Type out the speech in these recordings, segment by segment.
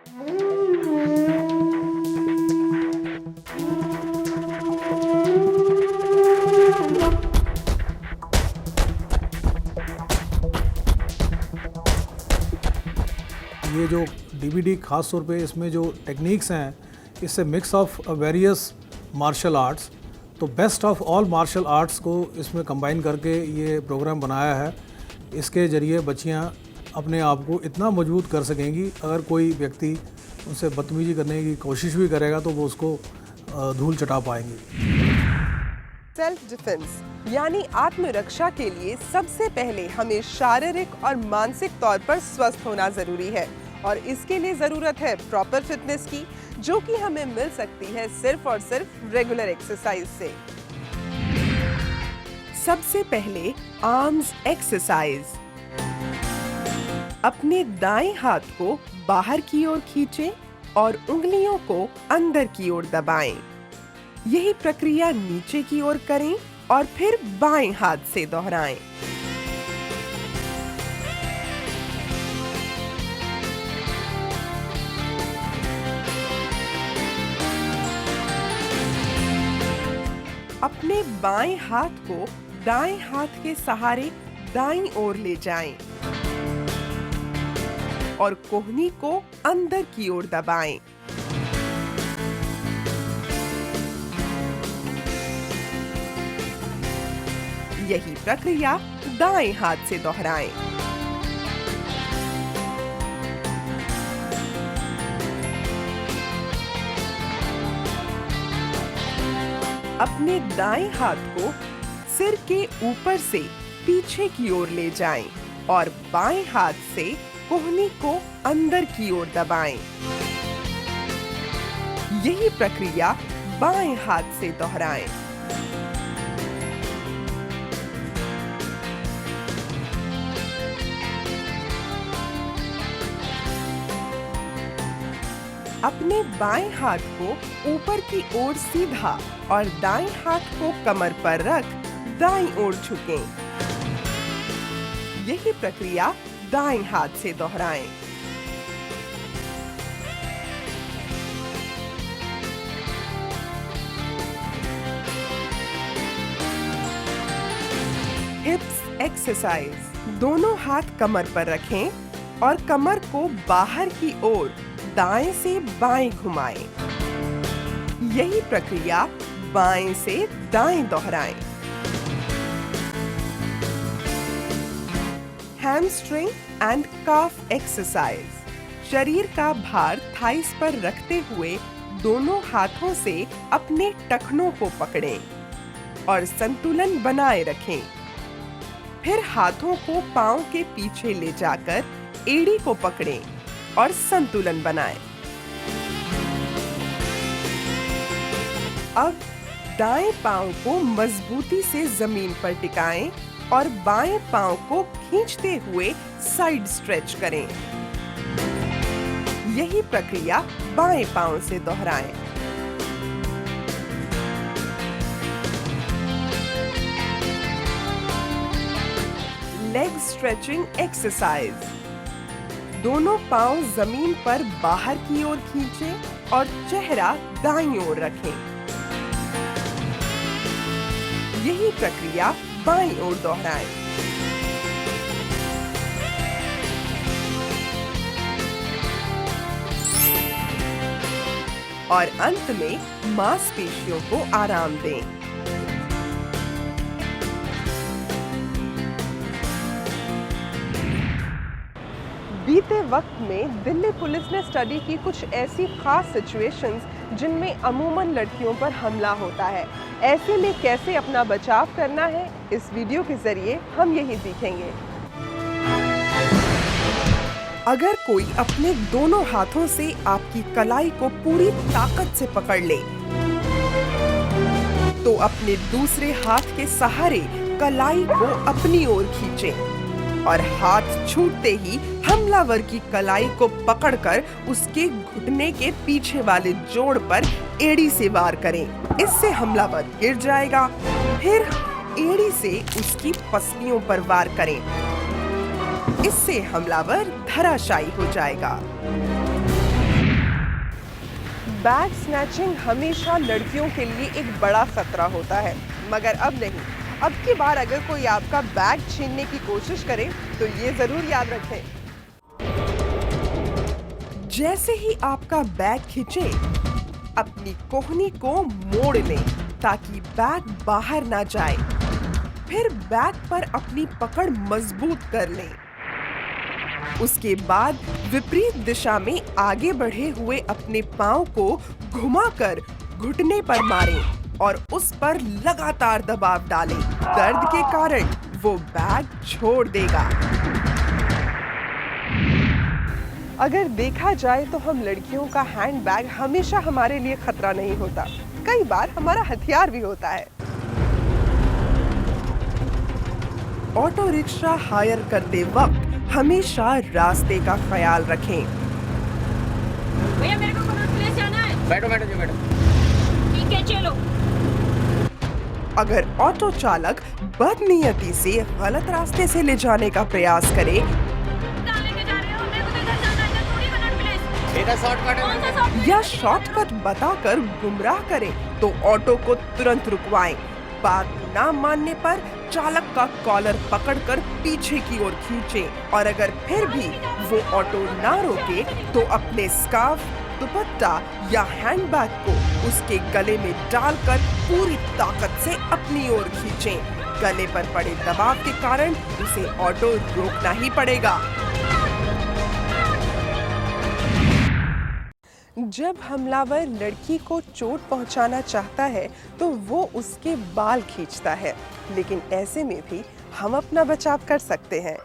ये जो डीवीडी खास तौर पे इसमें जो टेक्निक्स हैं, इससे mix of various martial arts, तो best of all martial arts को इसमें कंबाइन करके ये प्रोग्राम बनाया है। इसके ज़रिए बच्चियाँ अपने आप को इतना मजबूत कर सकेंगी, अगर कोई व्यक्ति उनसे बदतमीजी करने की कोशिश भी करेगा तो वो उसको धूल चटा पाएंगी। सेल्फ डिफेंस यानी आत्मरक्षा के लिए सबसे पहले हमें शारीरिक और मानसिक तौर पर स्वस्थ होना जरूरी है, और इसके लिए जरूरत है प्रॉपर फिटनेस की, जो कि हमें मिल सकती है सिर्फ और सिर्फ रेगुलर एक्सरसाइज से। सबसे पहले आर्म्स एक्सरसाइज। अपने दाएं हाथ को बाहर की ओर खींचें और उंगलियों को अंदर की ओर दबाएं। यही प्रक्रिया नीचे की ओर करें और फिर बाएं हाथ से दोहराएं। अपने बाएं हाथ को दाएं हाथ के सहारे दाईं ओर ले जाएं और कोहनी को अंदर की ओर दबाएं। यही प्रक्रिया दाएं हाथ से दोहराएं। अपने दाएं हाथ को सिर के ऊपर से पीछे की ओर ले जाएं और बाएं हाथ से कोहनी को अंदर की ओर दबाएं। यही प्रक्रिया बाएं हाथ से दोहराएं। अपने बाएं हाथ को ऊपर की ओर सीधा और दाएं हाथ को कमर पर रख दाईं ओर झुकें। यही प्रक्रिया दाएं हाथ से दोहराएं। हिप्स एक्सरसाइज। दोनों हाथ कमर पर रखें और कमर को बाहर की ओर दाएं से बाएं घुमाएं। यही प्रक्रिया बाएं से दाएं दोहराएं। Hamstring and calf exercise. शरीर का भार थाइस पर रखते हुए दोनों हाथों से अपने टखनों को पकड़ें और संतुलन बनाए रखें। फिर हाथों को पांव के पीछे ले जाकर एड़ी को पकड़ें और संतुलन बनाएं। अब दाएं पांव को मजबूती से जमीन पर टिकाएं और बाएं पांव को खींचते हुए साइड स्ट्रेच करें। यही प्रक्रिया बाएं पांव से दोहराएं। Leg stretching exercise. दोनों पांव जमीन पर बाहर की ओर खींचें और चेहरा दाईं ओर रखें। यही प्रक्रिया बाईं ओर दोहराएं। और अंत में मांसपेशियों को आराम दें। बीते वक्त में दिल्ली पुलिस ने स्टडी की कुछ ऐसी खास सिचुएशंस जिनमें अमूमन लड़कियों पर हमला होता है। ऐसे में कैसे अपना बचाव करना है, इस वीडियो के जरिए हम यही सीखेंगे। अगर कोई अपने दोनों हाथों से आपकी कलाई को पूरी ताकत से पकड़ ले, तो अपने दूसरे हाथ के सहारे कलाई को अपनी ओर खींचें और हाथ छूटते ही हमलावर की कलाई को पकड़कर उसके घुटने के पीछे वाले जोड़ पर एड़ी से वार करें। इससे हमलावर गिर जाएगा। फिर एड़ी से उसकी पसलियों पर वार करें। इससे हमलावर धराशायी हो जाएगा। बैग स्नैचिंग हमेशा लड़कियों के लिए एक बड़ा खतरा होता है, मगर अब नहीं। अब की बार अगर कोई आपका बैग छीनने की कोशिश करे तो ये जरूर याद रखें, जैसे ही आपका बैग खींचे, अपनी कोहनी को मोड़ लें ताकि बैग बाहर ना जाए। फिर बैग पर अपनी पकड़ मजबूत कर लें। उसके बाद विपरीत दिशा में आगे बढ़े हुए अपने पांव को घुमाकर घुटने पर मारें और उस पर लगातार दबाव डालें। दर्द के कारण वो बैग छोड़ देगा। अगर देखा जाए तो हम लड़कियों का हैंडबैग हमेशा हमारे लिए खतरा नहीं होता, कई बार हमारा हथियार भी होता है। ऑटो रिक्शा हायर करते वक्त हमेशा रास्ते का ख्याल रखें। भैया मेरे को कनॉट प्लेस जाना है। बैठो बैठो जी बैठो। ठीक है चलो। अगर ऑटो चालक बदनीयती से गलत रास्ते से ले जाने का प्रयास करे कहाँ लेके जा रहे हो? मेरे को तो इधर जाना है, इधर थोड़ी कनॉट प्लेस। इधर शॉर्टकट कौन सा है। शॉर्टकट? या शॉर्टकट बताकर गुमराह करे तो ऑटो को तुरंत रुकवाएं। बात ना मानने पर चालक का कॉलर पकड़कर पीछे की ओर खींचें और अगर फिर भी वो ऑटो ना रोके तो अपने स्कार्फ, दुपट्टा या हैंडबैग को उसके गले में डालकर पूरी ताकत से अपनी ओर खींचें। गले पर पड़े दबाव के कारण उसे ऑटो रोकना ही पड़ेगा। जब हमलावर लड़की को चोट पहुंचाना चाहता है तो वो उसके बाल खींचता है, लेकिन ऐसे में भी हम अपना बचाव कर सकते हैं।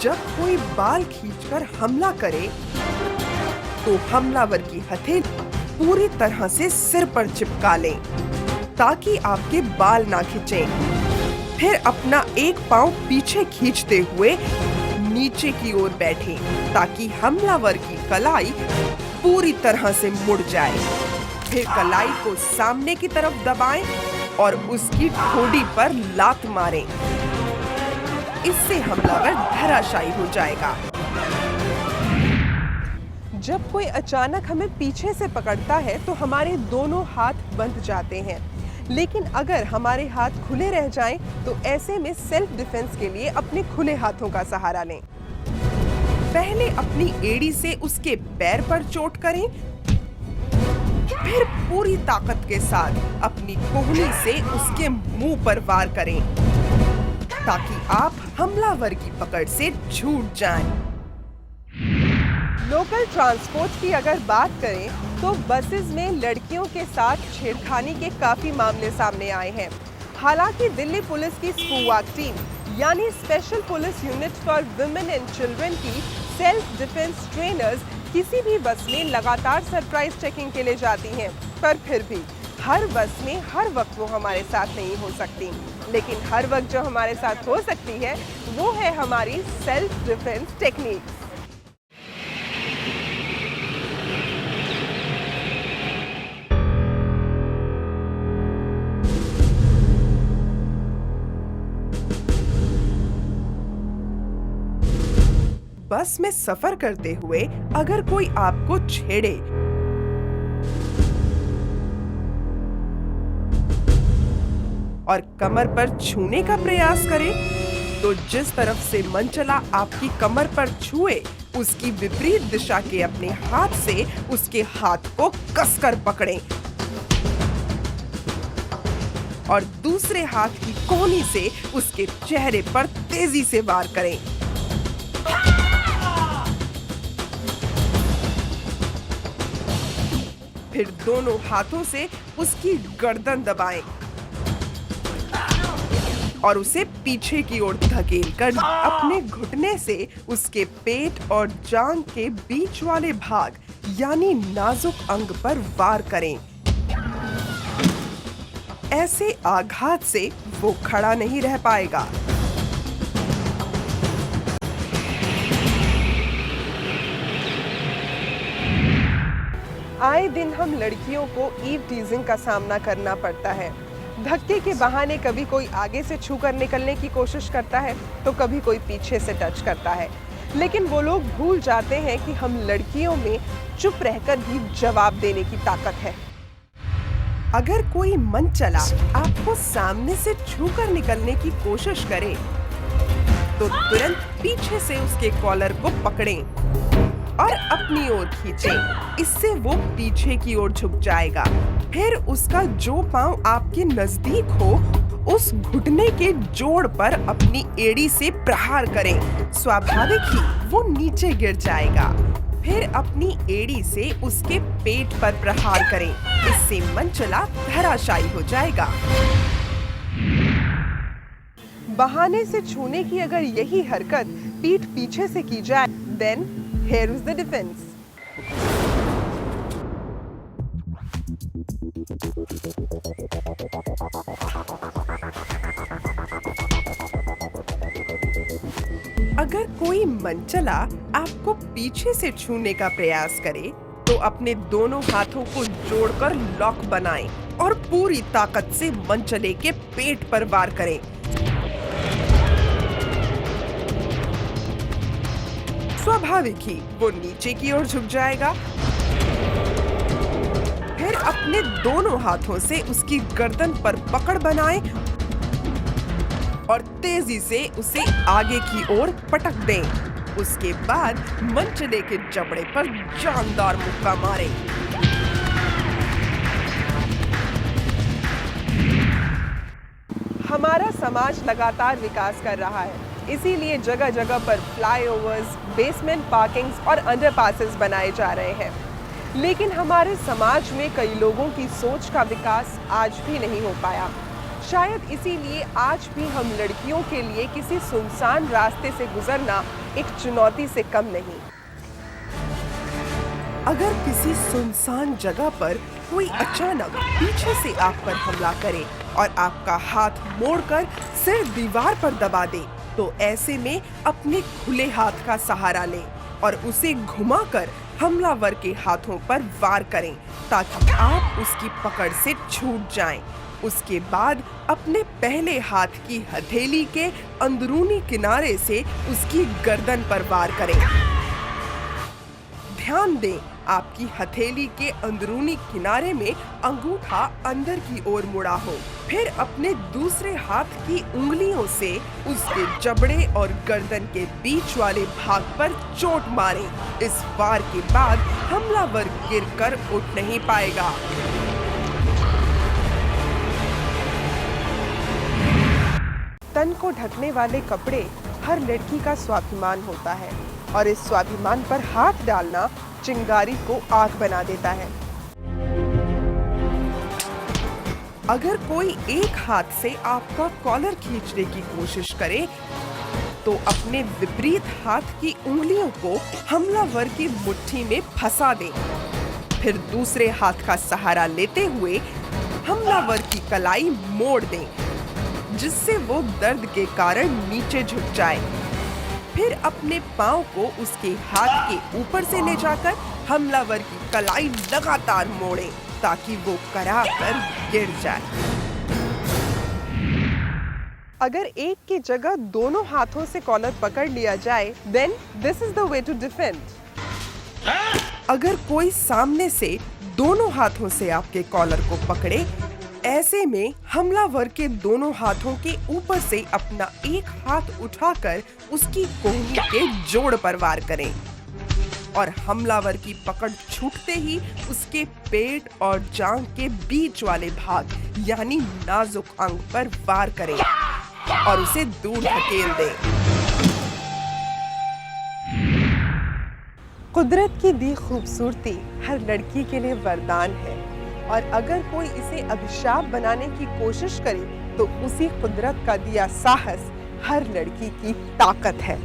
जब कोई बाल खींचकर हमला करे तो हमलावर की हथेली पूरी तरह से सिर पर चिपका लें ताकि आपके बाल ना खींचें। फिर अपना एक पांव पीछे खींचते हुए नीचे की ओर बैठें ताकि हमलावर की कलाई पूरी तरह से मुड़ जाए। फिर कलाई को सामने की तरफ दबाएं और उसकी ठोड़ी पर लात मारें। इससे हमलावर धराशायी हो जाएगा। जब कोई अचानक हमें पीछे से पकड़ता है तो हमारे दोनों हाथ बंध जाते हैं, लेकिन अगर हमारे हाथ खुले रह जाएं तो ऐसे में सेल्फ डिफेंस के लिए अपने खुले हाथों का सहारा लें। पहले अपनी एड़ी से उसके पैर पर चोट करें, फिर पूरी ताकत के साथ अपनी कोहनी से उसके मुंह पर वार करें ताकि आप हमलावर की पकड़ से छूट जाएं। लोकल ट्रांसपोर्ट की अगर बात करें तो बसेस में लड़कियों के साथ छेड़खानी के काफी मामले सामने आए हैं। हालांकि दिल्ली पुलिस की स्कूवाक टीम यानी special police unit for women and children की सेल्फ डिफेंस ट्रेनर्स किसी भी बस में लगातार सरप्राइज चेकिंग के लिए जाती हैं, पर फिर भी हर बस में हर वक्त वो हमारे साथ नहीं हो सकती। लेकिन हर वक्त जो हमारे साथ हो सकती है वो है हमारी सेल्फ डिफेंस टेक्निक। बस में सफर करते हुए अगर कोई आपको छेड़े और कमर पर छूने का प्रयास करे तो जिस तरफ से मनचला आपकी कमर पर छुए उसकी विपरीत दिशा के अपने हाथ से उसके हाथ को कसकर पकड़ें और दूसरे हाथ की कोहनी से उसके चेहरे पर तेजी से वार करें। फिर दोनों हाथों से उसकी गर्दन दबाएं और उसे पीछे की ओर धकेलकर अपने घुटने से उसके पेट और जांघ के बीच वाले भाग यानी नाजुक अंग पर वार करें। ऐसे आघात से वो खड़ा नहीं रह पाएगा। आए दिन हम लड़कियों को ईव टीजिंग का सामना करना पड़ता है। धक्के के बहाने कभी कोई आगे से छूकर निकलने की कोशिश करता है तो कभी कोई पीछे से टच करता है। लेकिन वो लोग भूल जाते हैं कि हम लड़कियों में चुप रहकर भी जवाब देने की ताकत है। अगर कोई मनचला आपको सामने से छूकर निकलने की कोशिश करे, तो तुरंत पीछे से उसके कॉलर को पकड़ें और अपनी ओर खींचें। इससे वो पीछे की ओर झुक जाएगा। फिर उसका जो पांव आपके नजदीक हो, उस घुटने के जोड़ पर अपनी एड़ी से प्रहार करें। स्वाभाविक ही वो नीचे गिर जाएगा। फिर अपनी एड़ी से उसके पेट पर प्रहार करें। इससे मनचला धराशायी हो जाएगा। बहाने से छूने की अगर यही हरकत पीठ पीछे से की जाए, then here is the defense. अगर कोई मनचला आपको पीछे से छूने का प्रयास करे, तो अपने दोनों हाथों को जोड़कर लॉक बनाएं और पूरी ताकत से मनचले के पेट पर वार करें। स्वाभाविक ही वो नीचे की ओर झुक जाएगा। फिर अपने दोनों हाथों से उसकी गर्दन पर पकड़ बनाएं और तेजी से उसे आगे की ओर पटक दें। उसके बाद मनचले के जबड़े पर जानदार मुक्का मारें। हमारा समाज लगातार विकास कर रहा है, इसीलिए जगह जगह पर फ्लाईओवर्स, बेसमेंट पार्किंग्स और अंडरपासेस बनाए जा रहे हैं। लेकिन हमारे समाज में कई लोगों की सोच का विकास आज भी नहीं हो पाया। शायद इसीलिए आज भी हम लड़कियों के लिए किसी सुनसान रास्ते से गुजरना एक चुनौती से कम नहीं। अगर किसी सुनसान जगह पर कोई अचानक पीछे से आप पर हमला करे और आपका हाथ मोड़कर सिर दीवार पर दबा दे, तो ऐसे में अपने खुले हाथ का सहारा लें और उसे घुमाकर हमलावर के हाथों पर वार करें, ताकि आप उसकी पकड़ से छूट जाएं। उसके बाद अपने पहले हाथ की हथेली के अंदरूनी किनारे से उसकी गर्दन पर वार करें। ध्यान दें, आपकी हथेली के अंदरूनी किनारे में अंगूठा अंदर की ओर मुड़ा हो। फिर अपने दूसरे हाथ की उंगलियों से उसके जबड़े और गर्दन के बीच वाले भाग पर चोट मारें। इस वार के बाद हमलावर गिरकर उठ नहीं पाएगा। तन को ढकने वाले कपड़े हर लड़की का स्वाभिमान होता है और इस स्वाभिमान पर हाथ डालना चिंगारी को आग बना देता है। अगर कोई एक हाथ से आपका कॉलर खींचने की कोशिश करे, तो अपने विपरीत हाथ की उंगलियों को हमलावर की मुट्ठी में फंसा दें। फिर दूसरे हाथ का सहारा लेते हुए हमलावर की कलाई मोड़ दें, जिससे वो दर्द के कारण नीचे झुक जाए। फिर अपने पांव को उसके हाथ के ऊपर से ले जाकर हमलावर की कलाई लगातार मोड़ें, ताकि वो करा कर गिर जाए। अगर एक की जगह दोनों हाथों से कॉलर पकड़ लिया जाए, then this is the way to defend। अगर कोई सामने से दोनों हाथों से आपके कॉलर को पकड़े, ऐसे में हमलावर के दोनों हाथों के ऊपर से अपना एक हाथ उठाकर उसकी कोहनी के जोड़ पर वार करें और हमलावर की पकड़ छूटते ही उसके पेट और जांघ के बीच वाले भाग यानी नाजुक अंग पर वार करें और उसे दूर धकेल दें। कुदरत की दी खूबसूरती हर लड़की के लिए वरदान है, और अगर कोई इसे अभिशाप बनाने की कोशिश करे, तो उसी कुदरत का दिया साहस हर लड़की की ताकत है।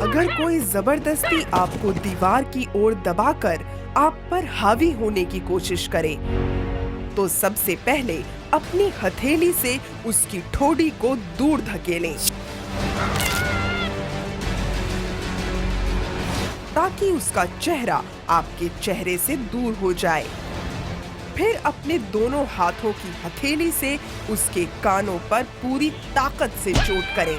अगर कोई जबरदस्ती आपको दीवार की ओर दबाकर आप पर हावी होने की कोशिश करे, तो सबसे पहले अपनी हथेली से उसकी ठोड़ी को दूर धकेलें, ताकि उसका चेहरा आपके चेहरे से दूर हो जाए। फिर अपने दोनों हाथों की हथेली से उसके कानों पर पूरी ताकत से चोट करें।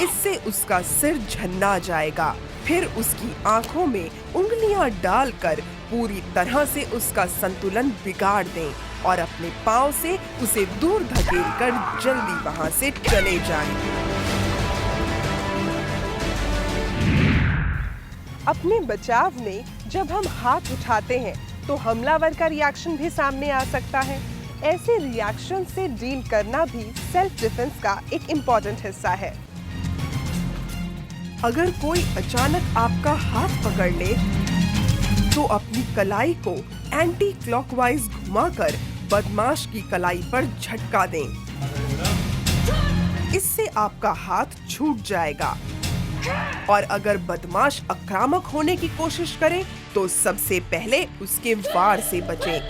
इससे उसका सिर झन्ना जाएगा। फिर उसकी आंखों में उंगलियां डालकर पूरी तरह से उसका संतुलन बिगाड़ दें और अपने पांव से उसे दूर धकेलकर जल्दी वहां से चले जाएं। अपने बचाव में जब हम हाथ उठाते हैं तो हमलावर का रिएक्शन भी सामने आ सकता है। ऐसे रिएक्शन से डील करना भी सेल्फ डिफेंस का एक इम्पोर्टेंट हिस्सा है। अगर कोई अचानक आपका हाथ पकड़ ले तो अपनी कलाई को एंटी क्लॉकवाइज घुमाकर बदमाश की कलाई पर झटका दें। इससे आपका हाथ छूट जाएगा। और अगर बदमाश आक्रामक होने की कोशिश करे तो सबसे पहले उसके वार से बचें।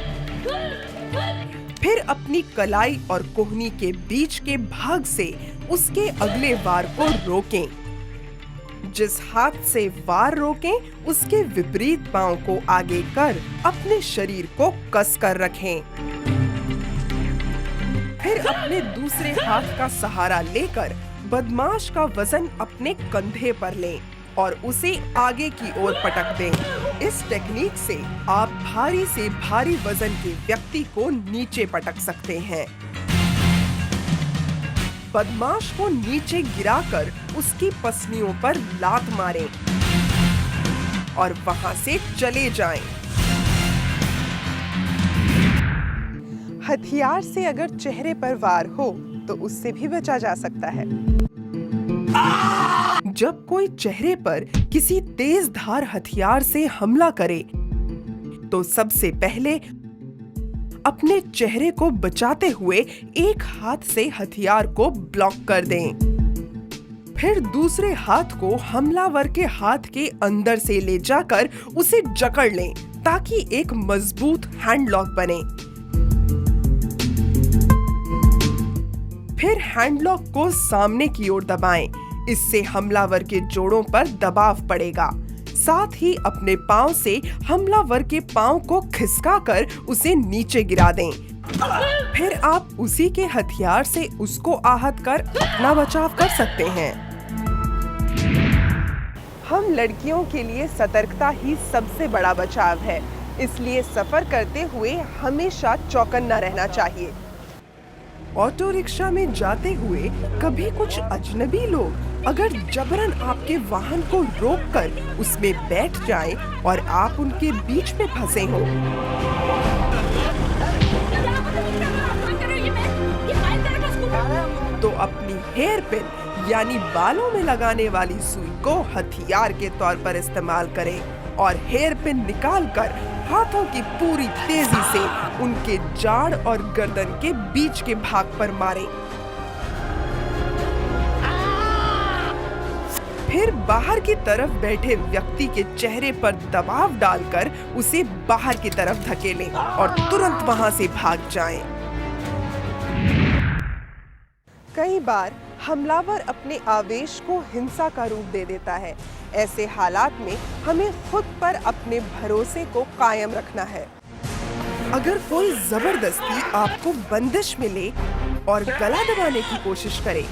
फिर अपनी कलाई और कोहनी के बीच के भाग से उसके अगले वार को रोकें। जिस हाथ से वार रोकें उसके विपरीत पांव को आगे कर अपने शरीर को कसकर रखें। फिर अपने दूसरे हाथ का सहारा लेकर बदमाश का वजन अपने कंधे पर लें और उसे आगे की ओर पटक दें। इस टेक्निक से आप भारी से भारी वजन के व्यक्ति को नीचे पटक सकते हैं। बदमाश को नीचे गिराकर उसकी पसलियों पर लात मारें और वहां से चले जाएं। हथियार से अगर चेहरे पर वार हो तो उससे भी बचा जा सकता है। जब कोई चेहरे पर किसी तेज धार हथियार से हमला करे तो सबसे पहले अपने चेहरे को बचाते हुए एक हाथ से हथियार को ब्लॉक कर दें। फिर दूसरे हाथ को हमलावर के हाथ के अंदर से ले जाकर उसे जकड़ लें ताकि एक मजबूत हैंडलॉक बने। फिर हैंडलॉक को सामने की ओर दबाएं। इससे हमलावर के जोड़ों पर दबाव पड़ेगा। साथ ही अपने पांव से हमलावर के पांव को खिसकाकर उसे नीचे गिरा दें। फिर आप उसी के हथियार से उसको आहत कर अपना बचाव कर सकते हैं। हम लड़कियों के लिए सतर्कता ही सबसे बड़ा बचाव है, इसलिए सफर करते हुए हमेशा चौकन्ना रहना चाहिए। ऑटो रिक्शा में जाते हुए कभी कुछ अजनबी लोग अगर जबरन आपके वाहन को रोककर उसमें बैठ जाएं और आप उनके बीच में फंसे हो, तो अपनी हेयर पिन यानी बालों में लगाने वाली सुई को हथियार के तौर पर इस्तेमाल करें और हेयर पिन निकालकर हाथों की पूरी तेजी से उनके जाड़ और गर्दन के बीच के भाग पर मारें। फिर बाहर की तरफ बैठे व्यक्ति के चेहरे पर दबाव डालकर उसे बाहर की तरफ धकेलें और तुरंत वहां से भाग जाएं। कई बार हमलावर अपने आवेश को हिंसा का रूप दे देता है। ऐसे हालात में हमें खुद पर अपने भरोसे को कायम रखना है। अगर कोई जबरदस्ती आपको बंदिश में ले और गला दबाने की कोशिश करे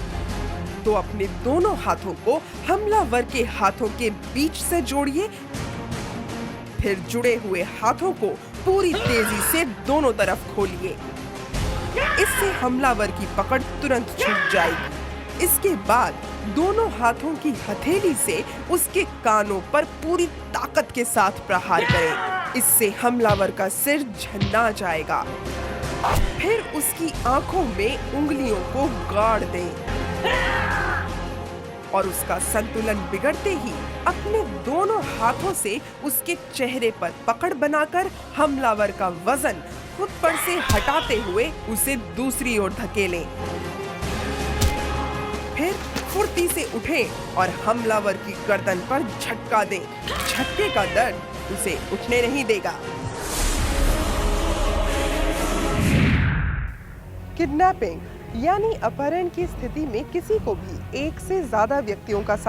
तो अपने दोनों हाथों को हमलावर के हाथों के बीच से जोड़िए। फिर जुड़े हुए हाथों को पूरी तेजी से दोनों तरफ खोलिए। इससे हमलावर की पकड़ तुरंत छूट जाएगी। इसके बाद दोनों हाथों की हथेली से उसके कानों पर पूरी ताकत के साथ प्रहार करें। इससे हमलावर का सिर झन्ना जाएगा। फिर उसकी आंखों में उंगलियों को गाड़ दें और उसका संतुलन बिगड़ते ही अपने दोनों हाथों से उसके चेहरे पर पकड़ बनाकर हमलावर का वजन खुद पर से हटाते हुए उसे दूसरी ओर धकेलें। फिर फुर्ती से उठें और हमलावर की गर्दन पर झटका दें। झटके का दर्द उसे उठने नहीं देगा। किडनैपिंग यानी अपहरण की स्थिति में किसी को भी एक से ज्यादा व्यक्तियों का सामना